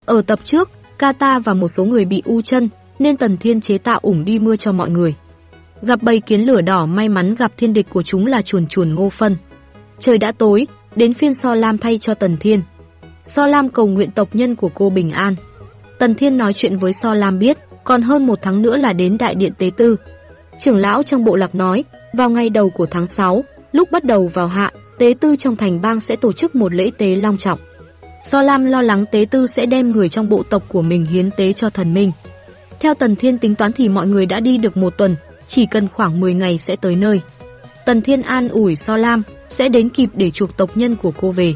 Ở tập trước, Kata và một số người bị u chân, nên Tần Thiên chế tạo ủng đi mưa cho mọi người. Gặp bầy kiến lửa đỏ, may mắn gặp thiên địch của chúng là chuồn chuồn Ngô Phân. Trời đã tối, đến phiên So Lam thay cho Tần Thiên. So Lam cầu nguyện tộc nhân của cô bình an. Tần Thiên nói chuyện với So Lam biết, còn hơn 1 tháng nữa là đến đại điện tế tư. Trưởng lão trong bộ lạc nói, vào ngày đầu của tháng 6, lúc bắt đầu vào hạ, tế tư trong thành bang sẽ tổ chức một lễ tế long trọng. So Lam lo lắng tế tư sẽ đem người trong bộ tộc của mình hiến tế cho thần minh. Theo Tần Thiên tính toán thì mọi người đã đi được 1 tuần, chỉ cần khoảng 10 ngày sẽ tới nơi. Tần Thiên an ủi So Lam, sẽ đến kịp để chuộc tộc nhân của cô về.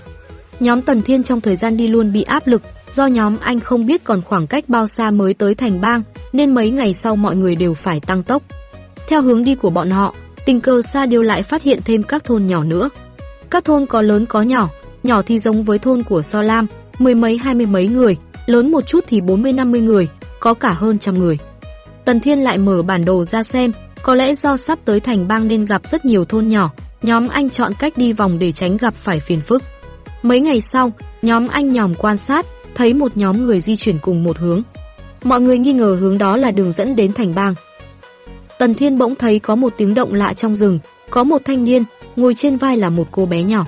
Nhóm Tần Thiên trong thời gian đi luôn bị áp lực, do nhóm anh không biết còn khoảng cách bao xa mới tới thành bang, nên mấy ngày sau mọi người đều phải tăng tốc. Theo hướng đi của bọn họ, tình cờ Sa Điêu lại phát hiện thêm các thôn nhỏ nữa. Các thôn có lớn có nhỏ, nhỏ thì giống với thôn của So Lam, 10 mấy 20 mấy người, lớn một chút thì 40-50 người, có cả hơn trăm người. Tần Thiên lại mở bản đồ ra xem, có lẽ do sắp tới thành bang nên gặp rất nhiều thôn nhỏ, nhóm anh chọn cách đi vòng để tránh gặp phải phiền phức. Mấy ngày sau, nhóm anh nhòm quan sát, thấy một nhóm người di chuyển cùng một hướng. Mọi người nghi ngờ hướng đó là đường dẫn đến thành bang. Tần Thiên bỗng thấy có một tiếng động lạ trong rừng, có một thanh niên, ngồi trên vai là một cô bé nhỏ.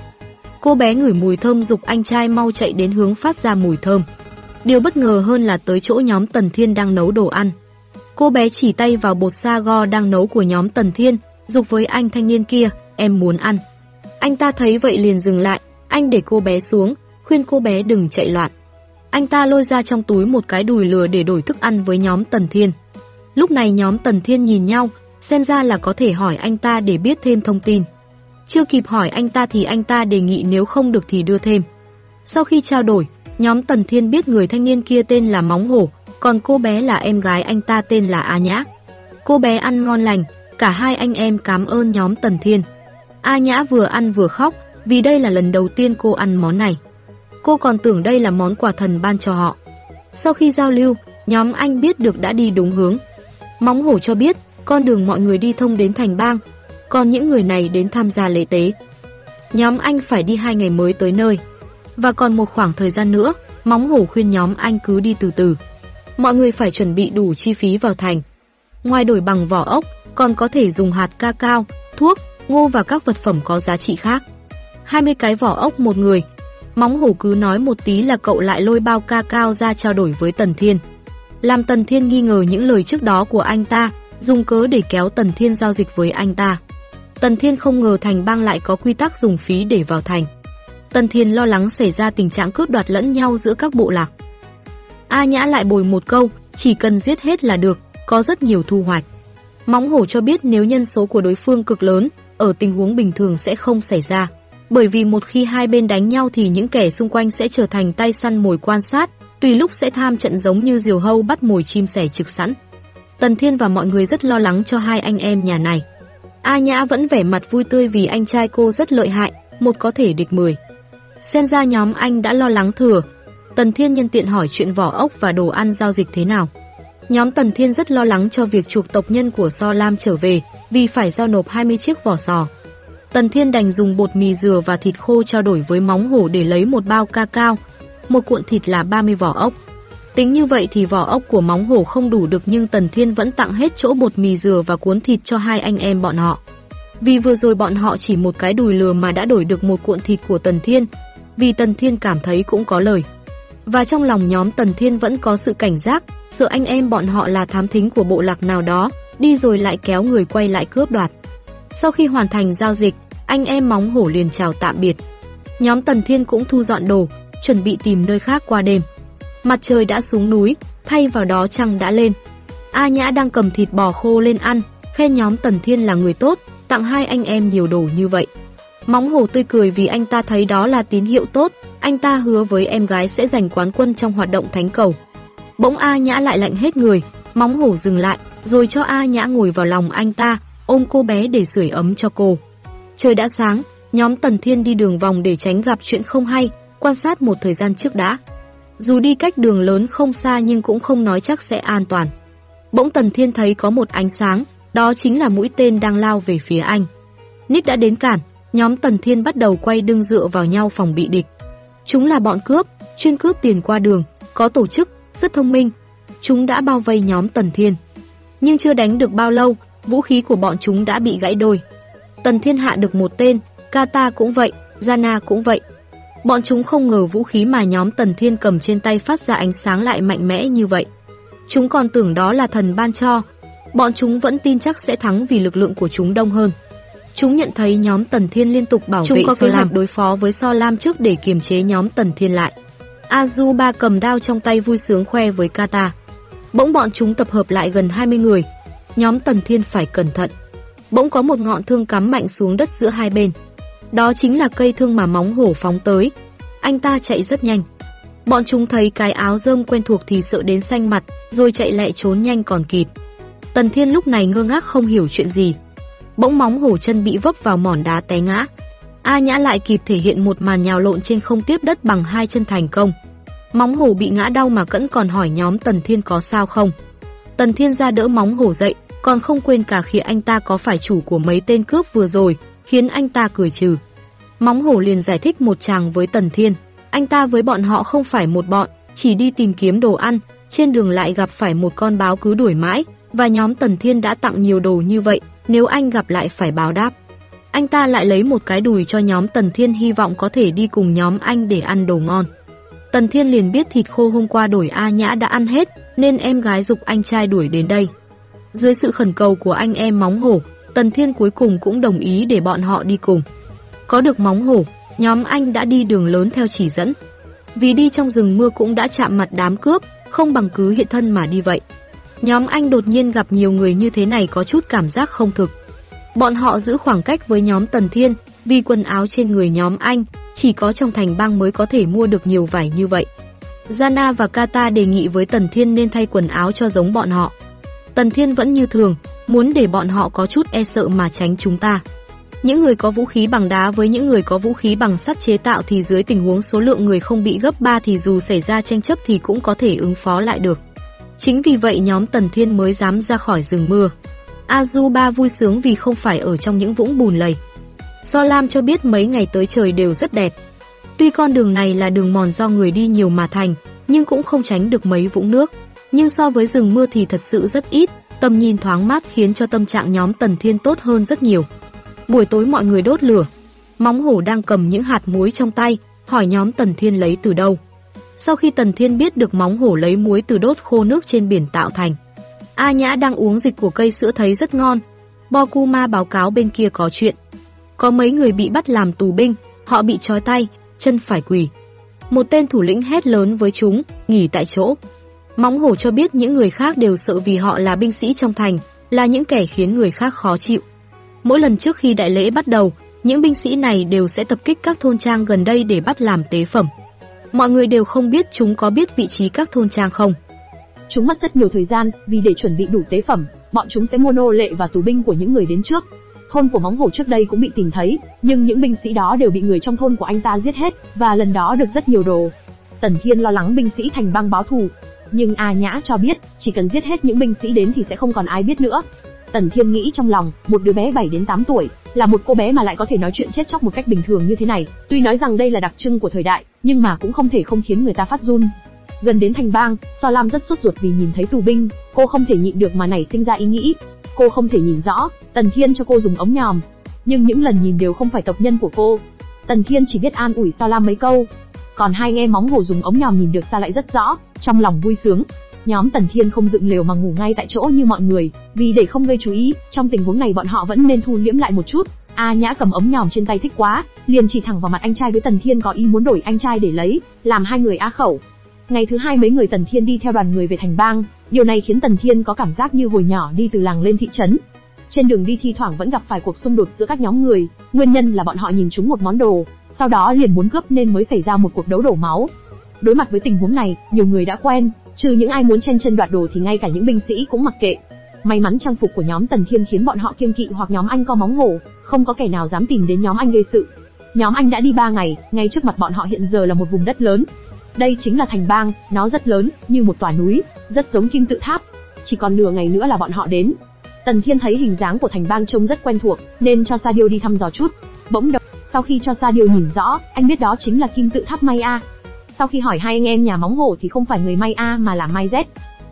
Cô bé ngửi mùi thơm giục anh trai mau chạy đến hướng phát ra mùi thơm. Điều bất ngờ hơn là tới chỗ nhóm Tần Thiên đang nấu đồ ăn. Cô bé chỉ tay vào bột sago đang nấu của nhóm Tần Thiên, giục với anh thanh niên kia, em muốn ăn. Anh ta thấy vậy liền dừng lại, anh để cô bé xuống, khuyên cô bé đừng chạy loạn. Anh ta lôi ra trong túi một cái đùi lừa để đổi thức ăn với nhóm Tần Thiên. Lúc này nhóm Tần Thiên nhìn nhau, xem ra là có thể hỏi anh ta để biết thêm thông tin. Chưa kịp hỏi anh ta thì anh ta đề nghị nếu không được thì đưa thêm. Sau khi trao đổi, nhóm Tần Thiên biết người thanh niên kia tên là Móng Hổ, còn cô bé là em gái anh ta tên là A Nhã. Cô bé ăn ngon lành, cả hai anh em cảm ơn nhóm Tần Thiên. A Nhã vừa ăn vừa khóc, vì đây là lần đầu tiên cô ăn món này. Cô còn tưởng đây là món quà thần ban cho họ. Sau khi giao lưu, nhóm anh biết được đã đi đúng hướng. Móng Hổ cho biết, con đường mọi người đi thông đến thành bang, còn những người này đến tham gia lễ tế. Nhóm anh phải đi 2 ngày mới tới nơi. Và còn một khoảng thời gian nữa, Móng Hổ khuyên nhóm anh cứ đi từ từ. Mọi người phải chuẩn bị đủ chi phí vào thành. Ngoài đổi bằng vỏ ốc, còn có thể dùng hạt cacao, thuốc, ngô và các vật phẩm có giá trị khác. 20 cái vỏ ốc một người. Móng Hổ cứ nói một tí là cậu lại lôi bao cacao ra trao đổi với Tần Thiên. Làm Tần Thiên nghi ngờ những lời trước đó của anh ta, dùng cớ để kéo Tần Thiên giao dịch với anh ta. Tần Thiên không ngờ thành bang lại có quy tắc dùng phí để vào thành. Tần Thiên lo lắng xảy ra tình trạng cướp đoạt lẫn nhau giữa các bộ lạc. A Nhã lại bồi một câu, chỉ cần giết hết là được, có rất nhiều thu hoạch. Móng Hổ cho biết nếu nhân số của đối phương cực lớn, ở tình huống bình thường sẽ không xảy ra. Bởi vì một khi hai bên đánh nhau thì những kẻ xung quanh sẽ trở thành tay săn mồi quan sát, tùy lúc sẽ tham trận giống như diều hâu bắt mồi chim sẻ trực sẵn. Tần Thiên và mọi người rất lo lắng cho hai anh em nhà này. A Nhã vẫn vẻ mặt vui tươi vì anh trai cô rất lợi hại, một có thể địch 10. Xem ra nhóm anh đã lo lắng thừa. Tần Thiên nhân tiện hỏi chuyện vỏ ốc và đồ ăn giao dịch thế nào. Nhóm Tần Thiên rất lo lắng cho việc chuộc tộc nhân của So Lam trở về, vì phải giao nộp 20 chiếc vỏ sò. Tần Thiên đành dùng bột mì dừa và thịt khô trao đổi với Móng Hổ để lấy một bao cacao, một cuộn thịt là 30 vỏ ốc. Tính như vậy thì vỏ ốc của Móng Hổ không đủ được, nhưng Tần Thiên vẫn tặng hết chỗ bột mì dừa và cuốn thịt cho hai anh em bọn họ. Vì vừa rồi bọn họ chỉ một cái đùi lừa mà đã đổi được một cuộn thịt của Tần Thiên, vì Tần Thiên cảm thấy cũng có lời. Và trong lòng nhóm Tần Thiên vẫn có sự cảnh giác, sợ anh em bọn họ là thám thính của bộ lạc nào đó, đi rồi lại kéo người quay lại cướp đoạt. Sau khi hoàn thành giao dịch, anh em Móng Hổ liền chào tạm biệt. Nhóm Tần Thiên cũng thu dọn đồ, chuẩn bị tìm nơi khác qua đêm. Mặt trời đã xuống núi, thay vào đó trăng đã lên. A Nhã đang cầm thịt bò khô lên ăn, khen nhóm Tần Thiên là người tốt, tặng hai anh em nhiều đồ như vậy. Móng Hổ tươi cười vì anh ta thấy đó là tín hiệu tốt, anh ta hứa với em gái sẽ giành quán quân trong hoạt động thánh cầu. Bỗng A Nhã lại lạnh hết người, Móng Hổ dừng lại, rồi cho A Nhã ngồi vào lòng anh ta, ôm cô bé để sưởi ấm cho cô. Trời đã sáng, nhóm Tần Thiên đi đường vòng để tránh gặp chuyện không hay, quan sát một thời gian trước đã. Dù đi cách đường lớn không xa nhưng cũng không nói chắc sẽ an toàn. Bỗng Tần Thiên thấy có một ánh sáng, đó chính là mũi tên đang lao về phía anh. Nick đã đến cản, nhóm Tần Thiên bắt đầu quay lưng dựa vào nhau phòng bị địch. Chúng là bọn cướp, chuyên cướp tiền qua đường, có tổ chức, rất thông minh. Chúng đã bao vây nhóm Tần Thiên. Nhưng chưa đánh được bao lâu, vũ khí của bọn chúng đã bị gãy đôi. Tần Thiên hạ được một tên, Kata cũng vậy, Jana cũng vậy. Bọn chúng không ngờ vũ khí mà nhóm Tần Thiên cầm trên tay phát ra ánh sáng lại mạnh mẽ như vậy. Chúng còn tưởng đó là thần ban cho. Bọn chúng vẫn tin chắc sẽ thắng vì lực lượng của chúng đông hơn. Chúng nhận thấy nhóm Tần Thiên liên tục bảo vệ Chúng có kế hoạch đối phó với So Lam trước để kiềm chế nhóm Tần Thiên lại. Azuba cầm đao trong tay vui sướng khoe với Kata. Bỗng bọn chúng tập hợp lại gần 20 người. Nhóm Tần Thiên phải cẩn thận. Bỗng có một ngọn thương cắm mạnh xuống đất giữa hai bên. Đó chính là cây thương mà Móng Hổ phóng tới. Anh ta chạy rất nhanh. Bọn chúng thấy cái áo rơm quen thuộc thì sợ đến xanh mặt, rồi chạy lại trốn nhanh còn kịp. Tần Thiên lúc này ngơ ngác không hiểu chuyện gì. Bỗng Móng Hổ chân bị vấp vào mỏn đá té ngã. A Nhã lại kịp thể hiện một màn nhào lộn trên không tiếp đất bằng hai chân thành công. Móng Hổ bị ngã đau mà Cẫn còn hỏi nhóm Tần Thiên có sao không. Tần Thiên ra đỡ Móng Hổ dậy, còn không quên cả khịa anh ta có phải chủ của mấy tên cướp vừa rồi, khiến anh ta cười trừ. Móng Hổ liền giải thích một tràng với Tần Thiên. Anh ta với bọn họ không phải một bọn, chỉ đi tìm kiếm đồ ăn, trên đường lại gặp phải một con báo cứ đuổi mãi, và nhóm Tần Thiên đã tặng nhiều đồ như vậy, nếu anh gặp lại phải báo đáp. Anh ta lại lấy một cái đùi cho nhóm Tần Thiên hy vọng có thể đi cùng nhóm anh để ăn đồ ngon. Tần Thiên liền biết thịt khô hôm qua đổi A Nhã đã ăn hết, nên em gái giục anh trai đuổi đến đây. Dưới sự khẩn cầu của anh em Móng Hổ, Tần Thiên cuối cùng cũng đồng ý để bọn họ đi cùng. Có được Móng Hổ, nhóm anh đã đi đường lớn theo chỉ dẫn. Vì đi trong rừng mưa cũng đã chạm mặt đám cướp, không bằng cứ hiện thân mà đi vậy. Nhóm anh đột nhiên gặp nhiều người như thế này có chút cảm giác không thực. Bọn họ giữ khoảng cách với nhóm Tần Thiên, vì quần áo trên người nhóm anh chỉ có trong thành bang mới có thể mua được nhiều vải như vậy. Jana và Kata đề nghị với Tần Thiên nên thay quần áo cho giống bọn họ. Tần Thiên vẫn như thường, muốn để bọn họ có chút e sợ mà tránh chúng ta. Những người có vũ khí bằng đá với những người có vũ khí bằng sắt chế tạo thì dưới tình huống số lượng người không bị gấp 3 thì dù xảy ra tranh chấp thì cũng có thể ứng phó lại được. Chính vì vậy nhóm Tần Thiên mới dám ra khỏi rừng mưa. Azuba vui sướng vì không phải ở trong những vũng bùn lầy. So Lam cho biết mấy ngày tới trời đều rất đẹp. Tuy con đường này là đường mòn do người đi nhiều mà thành, nhưng cũng không tránh được mấy vũng nước. Nhưng so với rừng mưa thì thật sự rất ít, tầm nhìn thoáng mát khiến cho tâm trạng nhóm Tần Thiên tốt hơn rất nhiều. Buổi tối mọi người đốt lửa. Móng Hổ đang cầm những hạt muối trong tay, hỏi nhóm Tần Thiên lấy từ đâu. Sau khi Tần Thiên biết được Móng Hổ lấy muối từ đốt khô nước trên biển tạo thành. A Nhã đang uống dịch của cây sữa thấy rất ngon. Bokuma báo cáo bên kia có chuyện. Có mấy người bị bắt làm tù binh, họ bị trói tay, chân phải quỳ. Một tên thủ lĩnh hét lớn với chúng, nghỉ tại chỗ. Móng Hổ cho biết những người khác đều sợ vì họ là binh sĩ trong thành, là những kẻ khiến người khác khó chịu. Mỗi lần trước khi đại lễ bắt đầu, những binh sĩ này đều sẽ tập kích các thôn trang gần đây để bắt làm tế phẩm. Mọi người đều không biết chúng có biết vị trí các thôn trang không. Chúng mất rất nhiều thời gian, vì để chuẩn bị đủ tế phẩm, bọn chúng sẽ mua nô lệ và tù binh của những người đến trước. Thôn của Móng Hổ trước đây cũng bị tìm thấy, nhưng những binh sĩ đó đều bị người trong thôn của anh ta giết hết, và lần đó được rất nhiều đồ. Tần Thiên lo lắng binh sĩ thành bang báo thù, nhưng A Nhã cho biết, chỉ cần giết hết những binh sĩ đến thì sẽ không còn ai biết nữa. Tần Thiên nghĩ trong lòng, một đứa bé 7 đến 8 tuổi, là một cô bé mà lại có thể nói chuyện chết chóc một cách bình thường như thế này. Tuy nói rằng đây là đặc trưng của thời đại, nhưng mà cũng không thể không khiến người ta phát run. Gần đến thành bang, So Lam rất sốt ruột vì nhìn thấy tù binh, cô không thể nhịn được mà nảy sinh ra ý nghĩ. Cô không thể nhìn rõ, Tần Thiên cho cô dùng ống nhòm, nhưng những lần nhìn đều không phải tộc nhân của cô. Tần Thiên chỉ biết an ủi So Lam mấy câu. Còn hai nghe Móng Hổ dùng ống nhòm nhìn được xa lại rất rõ, trong lòng vui sướng. Nhóm Tần Thiên không dựng lều mà ngủ ngay tại chỗ như mọi người, vì để không gây chú ý, trong tình huống này bọn họ vẫn nên thu liễm lại một chút. A Nhã cầm ống nhòm trên tay thích quá, liền chỉ thẳng vào mặt anh trai với Tần Thiên có ý muốn đổi anh trai để lấy, làm hai người á khẩu. Ngày thứ hai mấy người Tần Thiên đi theo đoàn người về thành bang, điều này khiến Tần Thiên có cảm giác như hồi nhỏ đi từ làng lên thị trấn. Trên đường đi thi thoảng vẫn gặp phải cuộc xung đột giữa các nhóm người, nguyên nhân là bọn họ nhìn trúng một món đồ, sau đó liền muốn cướp nên mới xảy ra một cuộc đấu đổ máu. Đối mặt với tình huống này, nhiều người đã quen, trừ những ai muốn chen chân đoạt đồ thì ngay cả những binh sĩ cũng mặc kệ. May mắn trang phục của nhóm Tần Thiên khiến bọn họ kiêng kỵ hoặc nhóm anh có Móng Hổ, không có kẻ nào dám tìm đến nhóm anh gây sự. Nhóm anh đã đi 3 ngày, ngay trước mặt bọn họ hiện giờ là một vùng đất lớn. Đây chính là thành bang, nó rất lớn, như một tòa núi, rất giống kim tự tháp. Chỉ còn nửa ngày nữa là bọn họ đến. Tần Thiên thấy hình dáng của thành bang trông rất quen thuộc, nên cho Sa Diêu đi thăm dò chút. Bỗng đầu, sau khi cho Sa Diêu nhìn rõ, anh biết đó chính là kim tự tháp Maya. Sau khi hỏi hai anh em nhà móng hổ thì không phải người may A mà là may Z.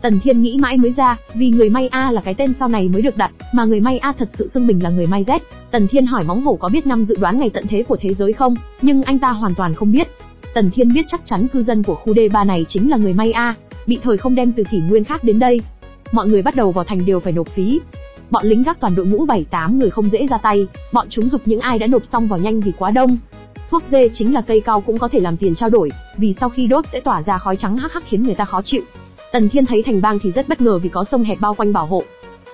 Tần Thiên nghĩ mãi mới ra, vì người may A là cái tên sau này mới được đặt, mà người may A thật sự xưng mình là người may Z. Tần Thiên hỏi móng hổ có biết năm dự đoán ngày tận thế của thế giới không, nhưng anh ta hoàn toàn không biết. Tần Thiên biết chắc chắn cư dân của khu D3 này chính là người may A, bị thời không đem từ kỷ nguyên khác đến đây. Mọi người bắt đầu vào thành đều phải nộp phí. Bọn lính gác toàn đội ngũ 7-8 người không dễ ra tay, bọn chúng giục những ai đã nộp xong vào nhanh vì quá đông. Thuốc dê chính là cây cao cũng có thể làm tiền trao đổi, vì sau khi đốt sẽ tỏa ra khói trắng hắc hắc khiến người ta khó chịu. Tần Thiên thấy thành bang thì rất bất ngờ vì có sông hẹp bao quanh bảo hộ.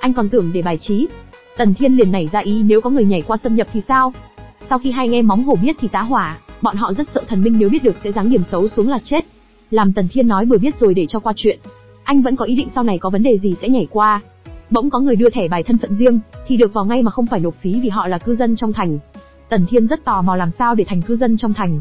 Anh còn tưởng để bài trí. Tần Thiên liền nảy ra ý nếu có người nhảy qua xâm nhập thì sao? Sau khi hai anh em móng hổ biết thì tá hỏa, bọn họ rất sợ thần minh nếu biết được sẽ giáng điểm xấu xuống là chết. Làm Tần Thiên nói vừa biết rồi để cho qua chuyện. Anh vẫn có ý định sau này có vấn đề gì sẽ nhảy qua. Bỗng có người đưa thẻ bài thân phận riêng, thì được vào ngay mà không phải nộp phí vì họ là cư dân trong thành. Tần Thiên rất tò mò làm sao để thành cư dân trong thành.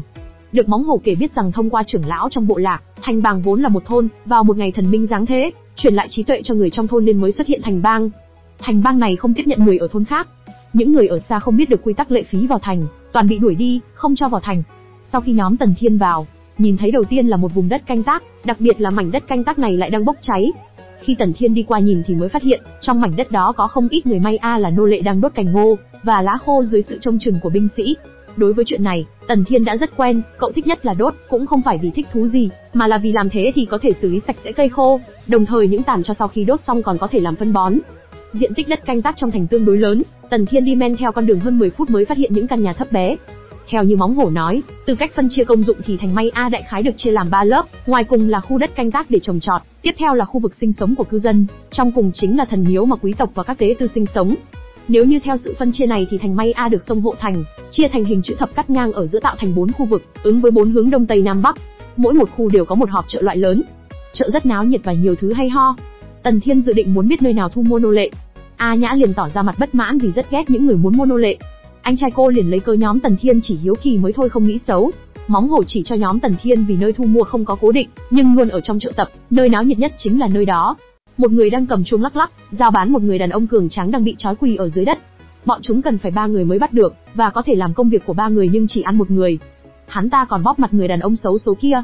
Được móng hổ kể biết rằng thông qua trưởng lão trong bộ lạc, thành bang vốn là một thôn, vào một ngày thần minh giáng thế, truyền lại trí tuệ cho người trong thôn nên mới xuất hiện thành bang. Thành bang này không tiếp nhận người ở thôn khác. Những người ở xa không biết được quy tắc lệ phí vào thành, toàn bị đuổi đi, không cho vào thành. Sau khi nhóm Tần Thiên vào, nhìn thấy đầu tiên là một vùng đất canh tác, đặc biệt là mảnh đất canh tác này lại đang bốc cháy. Khi Tần Thiên đi qua nhìn thì mới phát hiện, trong mảnh đất đó có không ít người may A là nô lệ đang đốt cành ngô và lá khô dưới sự trông chừng của binh sĩ. Đối với chuyện này, Tần Thiên đã rất quen, cậu thích nhất là đốt, cũng không phải vì thích thú gì, mà là vì làm thế thì có thể xử lý sạch sẽ cây khô, đồng thời những tàn cho sau khi đốt xong còn có thể làm phân bón. Diện tích đất canh tác trong thành tương đối lớn, Tần Thiên đi men theo con đường hơn 10 phút mới phát hiện những căn nhà thấp bé. Theo như móng hổ nói, từ cách phân chia công dụng thì thành may A đại khái được chia làm 3 lớp, ngoài cùng là khu đất canh tác để trồng trọt, tiếp theo là khu vực sinh sống của cư dân, trong cùng chính là thần miếu mà quý tộc và các tế tư sinh sống. Nếu như theo sự phân chia này thì thành may A được sông hộ thành, chia thành hình chữ thập cắt ngang ở giữa tạo thành 4 khu vực, ứng với 4 hướng đông tây nam bắc. Mỗi một khu đều có một họp chợ loại lớn. Chợ rất náo nhiệt và nhiều thứ hay ho. Tần Thiên dự định muốn biết nơi nào thu mua nô lệ. A Nhã liền tỏ ra mặt bất mãn vì rất ghét những người muốn mua nô lệ. Anh trai cô liền lấy cớ nhóm Tần Thiên chỉ hiếu kỳ mới thôi không nghĩ xấu. Móng hổ chỉ cho nhóm Tần Thiên vì nơi thu mua không có cố định, nhưng luôn ở trong chợ tập, nơi náo nhiệt nhất chính là nơi đó. Một người đang cầm chuông lắc lắc, giao bán một người đàn ông cường tráng đang bị trói quỳ ở dưới đất. Bọn chúng cần phải 3 người mới bắt được, và có thể làm công việc của 3 người nhưng chỉ ăn một người. Hắn ta còn bóp mặt người đàn ông xấu số kia.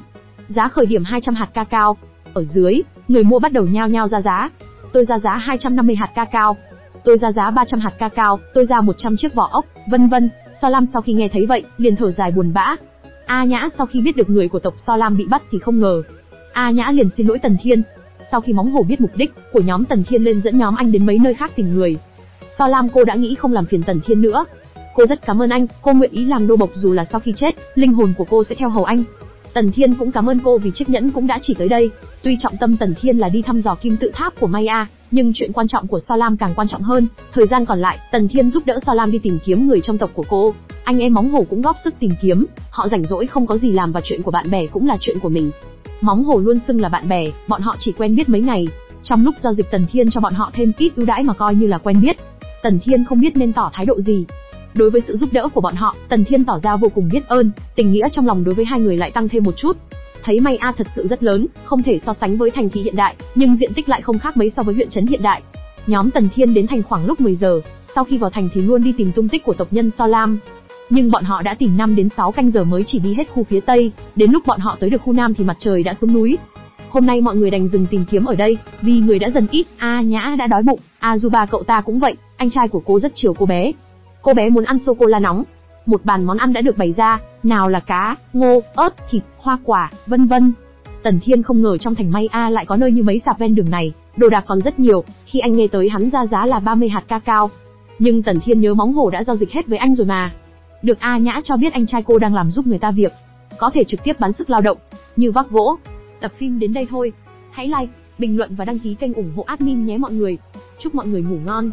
Giá khởi điểm 200 hạt cacao. Ở dưới, người mua bắt đầu nhao nhao ra giá. Tôi ra giá 250 hạt cacao. Tôi ra giá 300 hạt cacao, tôi ra 100 chiếc vỏ ốc, vân vân. So Lam sau khi nghe thấy vậy, liền thở dài buồn bã. A Nhã sau khi biết được người của tộc So Lam bị bắt thì không ngờ. A Nhã liền xin lỗi Tần Thiên. Sau khi móng hổ biết mục đích của nhóm Tần Thiên lên dẫn nhóm anh đến mấy nơi khác tìm người. So Lam cô đã nghĩ không làm phiền Tần Thiên nữa. Cô rất cảm ơn anh, cô nguyện ý làm nô bộc dù là sau khi chết, linh hồn của cô sẽ theo hầu anh. Tần Thiên cũng cảm ơn cô vì chiếc nhẫn cũng đã chỉ tới đây. Tuy trọng tâm Tần Thiên là đi thăm dò kim tự tháp của Maya, nhưng chuyện quan trọng của So Lam càng quan trọng hơn. Thời gian còn lại, Tần Thiên giúp đỡ So Lam đi tìm kiếm người trong tộc của cô. Anh em móng hổ cũng góp sức tìm kiếm. Họ rảnh rỗi không có gì làm và chuyện của bạn bè cũng là chuyện của mình. Móng hổ luôn xưng là bạn bè, bọn họ chỉ quen biết mấy ngày. Trong lúc giao dịch Tần Thiên cho bọn họ thêm ít ưu đãi mà coi như là quen biết. Tần Thiên không biết nên tỏ thái độ gì. Đối với sự giúp đỡ của bọn họ, Tần Thiên tỏ ra vô cùng biết ơn, tình nghĩa trong lòng đối với hai người lại tăng thêm một chút. Thấy Maya thật sự rất lớn, không thể so sánh với thành thị hiện đại, nhưng diện tích lại không khác mấy so với huyện trấn hiện đại. Nhóm Tần Thiên đến thành khoảng lúc 10 giờ, sau khi vào thành thì luôn đi tìm tung tích của tộc nhân So Lam. Nhưng bọn họ đã tìm 5 đến 6 canh giờ mới chỉ đi hết khu phía Tây, đến lúc bọn họ tới được khu Nam thì mặt trời đã xuống núi. Hôm nay mọi người đành dừng tìm kiếm ở đây, vì người đã dần ít, A Nhã đã đói bụng, Azuba cậu ta cũng vậy, anh trai của cô rất chiều cô bé. Cô bé muốn ăn sô-cô-la nóng. Một bàn món ăn đã được bày ra, nào là cá, ngô, ớt, thịt, hoa quả, vân vân. Tần Thiên không ngờ trong thành Maya lại có nơi như mấy sạp ven đường này, đồ đạc còn rất nhiều. Khi anh nghe tới hắn ra giá là 30 hạt cacao. Nhưng Tần Thiên nhớ móng hổ đã giao dịch hết với anh rồi mà. Được A Nhã cho biết anh trai cô đang làm giúp người ta việc, có thể trực tiếp bán sức lao động, như vác gỗ. Tập phim đến đây thôi. Hãy like, bình luận và đăng ký kênh ủng hộ admin nhé mọi người. Chúc mọi người ngủ ngon.